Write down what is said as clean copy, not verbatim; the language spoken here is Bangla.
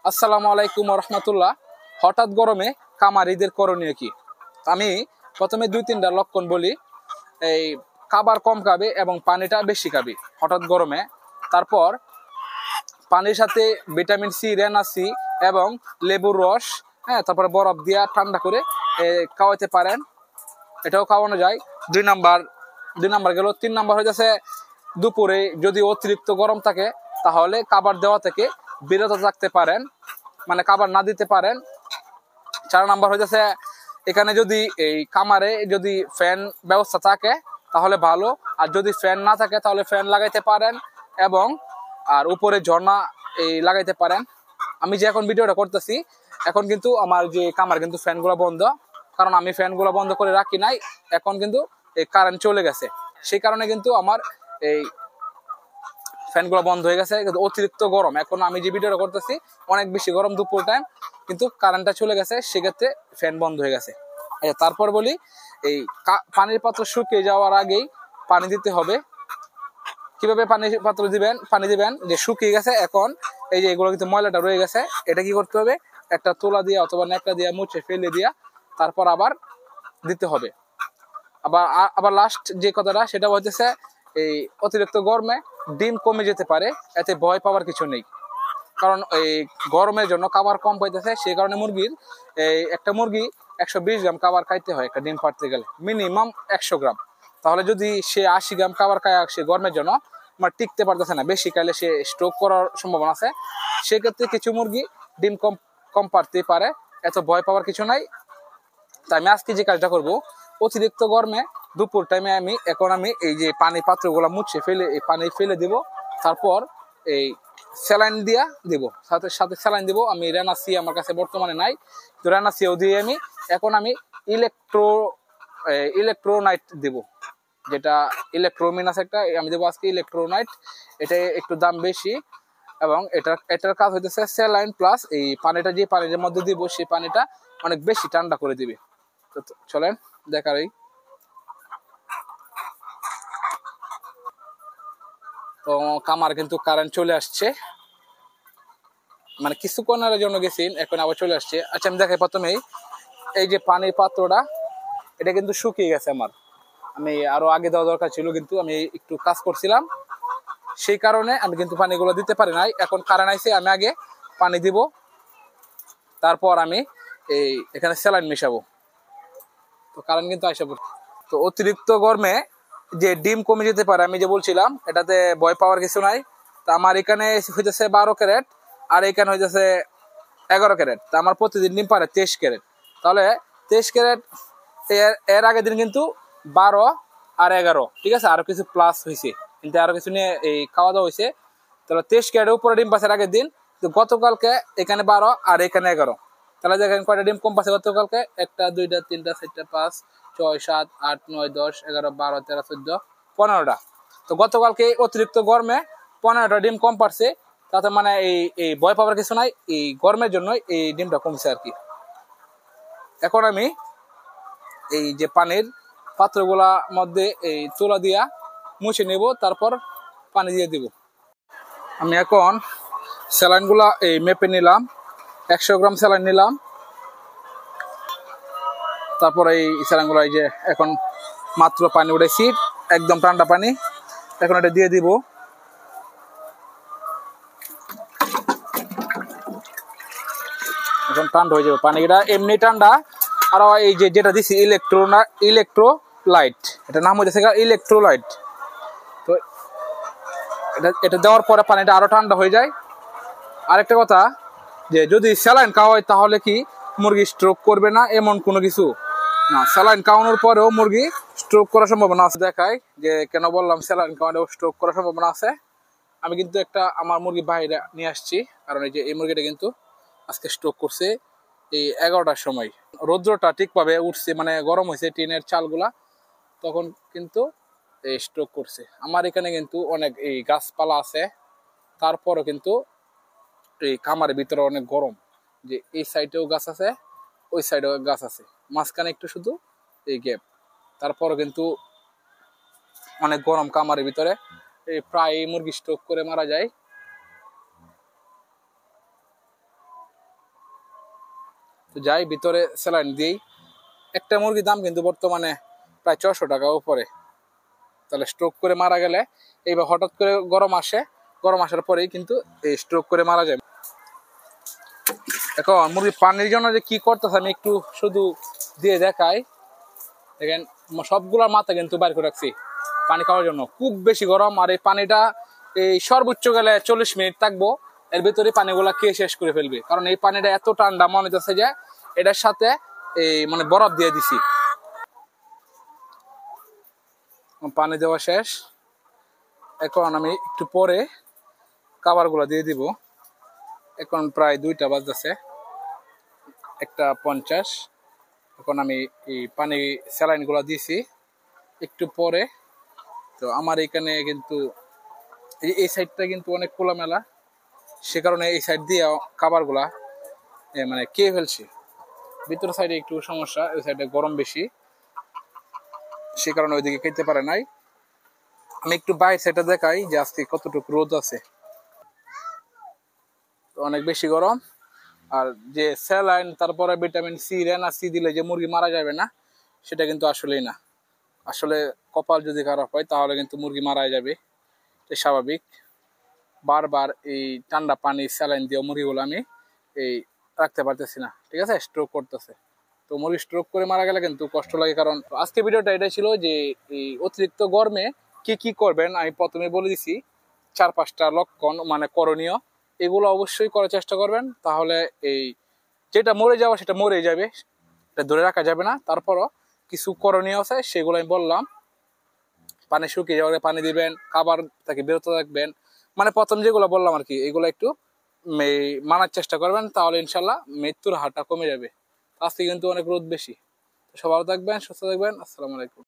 আসসালামু আলাইকুম রহমতুল্লাহ। হঠাৎ গরমে কামারিদের করণীয় কি? আমি প্রথমে 2-3টা লক্ষণ বলি। এই খাবার কম খাবে এবং পানিটা বেশি খাবে হঠাৎ গরমে। তারপর পানির সাথে ভিটামিন সি, রেনা সি এবং লেবুর রস, তারপরে বরফ দিয়া ঠান্ডা করে খাওয়াতে পারেন, এটাও খাওয়ানো যায়। 2 নাম্বার গেল। 3 নাম্বার হয়ে যাচ্ছে দুপুরে যদি অতিরিক্ত গরম থাকে তাহলে খাবার দেওয়া থেকে বিরত থাকতে পারেন, মানে খাবার না দিতে পারেন। 4 নাম্বার হয়ে যাচ্ছে এখানে যদি এই কামারে যদি ফ্যান ব্যবস্থা থাকে তাহলে ভালো, আর যদি ফ্যান না থাকে তাহলে ফ্যান লাগাইতে পারেন এবং আর উপরে ঝর্ণা লাগাইতে পারেন। আমি যে এখন ভিডিওটা করতেছি এখন কিন্তু আমার যে কামার কিন্তু ফ্যানগুলো বন্ধ, কারণ আমি ফ্যানগুলো বন্ধ করে রাখি নাই। এখন কিন্তু এই কারেন্ট চলে গেছে, সেই কারণে কিন্তু আমার এই ফ্যানগুলো বন্ধ হয়ে গেছে। কিন্তু অতিরিক্ত গরম, এখন আমি যে ভিডিওটা করতেছি অনেক বেশি গরম দুপুর টাইম, কিন্তু কারেন্টটা চলে গেছে, সেক্ষেত্রে ফ্যান বন্ধ হয়ে গেছে। আচ্ছা, তারপর বলি এই পানির পাত্র শুকিয়ে যাওয়ার আগেই পানি দিতে হবে। কিভাবে পানি দিবেন যে শুকিয়ে গেছে, এখন এই যে এগুলো কিন্তু ময়লাটা রয়ে গেছে, এটা কি করতে হবে, একটা তোলা দিয়ে অথবা ন্যাকড়া দিয়ে মুছে ফেলে দিয়া তারপর আবার দিতে হবে। আবার লাস্ট যে কথাটা সেটা হচ্ছে এই অতিরিক্ত গরমে ডিম কমে যেতে পারে, এতে ভয় পাওয়ার কিছু নেই। কারণ এই গরমের জন্য খাবার কম পাইতেছে, সেই কারণে একটা মুরগি 120 গ্রাম খাবার খাইতে হয় একটা ডিম পাড়তে গেলে, মিনিমাম 100 গ্রাম। তাহলে যদি সে 80 গ্রাম খাবার খায়, সে গরমের জন্য টিকতে পারতেছে না, বেশি খাইলে সে স্ট্রোক করার সম্ভাবনা আছে। সেক্ষেত্রে কিছু মুরগি ডিম কম পারতে পারে, এত ভয় পাওয়ার কিছু নাই। তাই আমি আজকে যে কাজটা করব, অতিরিক্ত গরমে দুপুর টাইমে আমি এই যে পানি পাত্রগুলো মুছে ফেলে এই পানি ফেলে দিব, তারপর এই স্যালাইন দিয়া দিব, সাথে সাথে স্যালাইন দিব। আমি রেনাসি আমার কাছে বর্তমানে নাই, তো রেনাসিও দিয়ে আমি ইলেকট্রোনাইট দিব, যেটা ইলেকট্রোমিন আছে একটা, আমি দেবো আজকে ইলেকট্রোনাইট। এটা একটু দাম বেশি এবং এটার কাজ হইতেছে স্যালাইন প্লাস এই পানিটা, যে পানির মধ্যে দিব সেই পানিটা অনেক বেশি ঠান্ডা করে দিবে। তো চলেন দেখাই। তো কামার কিন্তু কারেন্ট চলে আসছে, মানে কিছুক্ষণের জন্য গেছি, এখন আবার চলে আসছে। আচ্ছা, আমি দেখাই প্রথমেই এই যে পানির পাত্রটা, এটা কিন্তু শুকিয়ে গেছে আমার। আমি আরো আগে দেওয়া দরকার ছিল, কিন্তু আমি একটু কাজ করছিলাম, সেই কারণে আমি কিন্তু পানিগুলো দিতে পারি নাই। এখন কারেন্ট আইছে, আমি আগে পানি দিব, তারপর আমি এখানে স্যালাইন মিশাবো। তো কারেন্ট কিন্তু আইসা পড়ছে। তো অতিরিক্ত গরমে যে ডিম কমে যেতে পারে আমি যে বলছিলাম, এটাতে ভয় পাওয়ার কিছু নাই। তা আমার এখানে হইতেছে 12 ক্যারেট আর এখানে হইতেছে 11 ক্যারেট। তা আমার প্রতিদিন ডিম পারে 23 ক্যারেট। তাহলে 23 ক্যারেট, এর আগের দিন কিন্তু 12 আর 11, ঠিক আছে, আরো কিছু প্লাস হয়েছে, কিন্তু আরো কিছু নিয়ে খাওয়া দাওয়া হয়েছে। তাহলে 23 ক্যারেটের উপরে ডিম পাচ্ছে আগের দিন। তো গতকালকে এখানে 12 আর এখানে 11, তাহলে দেখেন কয়টা ডিম কম পাচ্ছে গতকালকে, 1টা 2টা 3টা 4টা 5 6 7 8 9 10 11 12 13 14 15টা। তো গতকালকে অতিরিক্ত গরমে 15টা ডিম কম পারছে, তাতে মানে এই ভয় পাওয়ার কিছু নাই, এই গরমের জন্য এই ডিমটা কমছে আর কি। এখন আমি এই যে পানির পাত্রগুলা মধ্যে এই তুলা দিয়া মুছে নেব, তারপর পানি দিয়ে দিব। আমি এখন স্যালাইনগুলা মেপে নিলাম, 100 গ্রাম স্যালাইন নিলাম। তারপর এই স্যালাইনগুলো এই যে এখন মাত্র পানি উঠেছি, একদম ঠান্ডা পানি, এখন এটা দিয়ে দিব। এখন ঠান্ডা হয়ে যাবে পানিটা, এমনি ঠান্ডা। আর এই যে যেটা দিচ্ছি ইলেকট্রোলাইট, এটা নাম হয়েছে ইলেকট্রোলাইট। তো এটা দেওয়ার পরে পানিটা আরো ঠান্ডা হয়ে যায়। আরেকটা কথা, যে যদি স্যালাইন খাওয়ায় তাহলে কি মুরগি স্ট্রোক করবে না এমন কোনো কিছু না। স্যালাইন খাওয়ানোর পরেও মুরগি স্ট্রোক করার সম্ভাবনা আছে। দেখাই যে কেন বললাম স্যালাইন খাওয়ানোর স্ট্রোক করার সম্ভাবনা আছে। আমি কিন্তু আমার মুরগি বাইরে নিয়ে আসছি, কারণ এই মুরগিটা কিন্তু আজকে স্ট্রোক করছে এই 11টার সময়। রৌদ্রটা ঠিকভাবে উঠছে, মানে গরম হয়েছে টিনের চালগুলা, তখন কিন্তু এই স্ট্রোক করছে। আমার এখানে কিন্তু অনেক এই গাছপালা আছে, তারপরও কিন্তু এই খামারের ভিতরে অনেক গরম, যে এই সাইডেও গাছ আছে, ওই সাইডেও গাছ আছে, মাঝখানে একটু শুধু এই গ্যাপ, তারপরও কিন্তু অনেক গরম খামারের ভিতরে। প্রায় মুরগি স্ট্রোক করে মারা যায়। তো যাই ভিতরে স্যালাইন দিই। একটা মুরগির দাম কিন্তু বর্তমানে প্রায় 600 টাকা উপরে। তাহলে স্ট্রোক করে মারা গেলে এইবার হঠাৎ করে গরম আসার পরেই কিন্তু এই স্ট্রোক করে মারা যায়। এখন মুরগি পানির জন্য যে কি করতেছে আমি একটু শুধু দিয়ে দেখাই। দেখেন সবগুলোর মাথা কিন্তু বাইর করে রাখছি পানি খাওয়ার জন্য। খুব বেশি গরম, আর এই পানিটা এই সর্বোচ্চ গেলে 40 মিনিট থাকবো, এর ভিতরে পানিগুলা খেয়ে শেষ করে ফেলবে। কারণ এই পানিটা এত ঠান্ডা মনে হচ্ছে যে এটার সাথে এই মানে বরফ দিয়ে দিছি। পানি দেওয়া শেষ, এখন আমি একটু পরে খাবারগুলো দিয়ে দিব। এখন প্রায় 2টা বাজতেছে, 1:50। এখন আমি এই পানি স্যালাইনগুলো দিয়েছি একটু পরে। তো আমার এখানে কিন্তু এই সাইডটা কিন্তু অনেক খোলামেলা, সে কারণে এই সাইড দিয়ে খাবারগুলা মানে খেয়ে ফেলছি। ভিতর সাইডে একটু সমস্যা, ওই সাইডে গরম বেশি, সে কারণে ওইদিকে খেতে পারে নাই। আমি একটু বাইরে সাইডটা দেখাই যে আজকে কতটুকু রোদ আছে। অনেক বেশি গরম। আর যে স্যালাইন তারপরে ভিটামিন সি, রেনা সি দিলে যে মুরগি মারা যাবে না, সেটা কিন্তু আসলেই না। আসলে কপাল যদি খারাপ হয় তাহলে কিন্তু মুরগি মারা যাবে, এটা স্বাভাবিক। বারবার এই ঠান্ডা পানি স্যালাইন দিয়ে মুরগিগুলো আমি এই রাখতে পারতেছি না, ঠিক আছে, স্ট্রোক করতেছে। তো মুরগি স্ট্রোক করে মারা গেলে কিন্তু কষ্ট লাগে। কারণ আজকে ভিডিওটা এটাই ছিল যে এই অতিরিক্ত গরমে কি কি করবেন আমি প্রথমে বলে দিছি। 4-5টা লক্ষণ মানে করণীয়, এগুলো অবশ্যই করার চেষ্টা করবেন। তাহলে এই যেটা মরে যাওয়া সেটা মরে যাবে, এটা ধরে রাখা যাবে না। তারপরও কিছু করণীয় আছে, সেগুলো আমি বললাম। পানি শুকিয়ে যাওয়ার পানি দিবেন, খাবার থেকে বিরত থাকবেন, মানে প্রথম যেগুলো বললাম আর কি, এগুলো একটু মানার চেষ্টা করবেন, তাহলে ইনশাল্লাহ মৃত্যুর হারটা কমে যাবে। আজকে কিন্তু অনেক রোদ বেশি। সবাই ভালো থাকবেন, সুস্থ থাকবেন। আসসালামু আলাইকুম।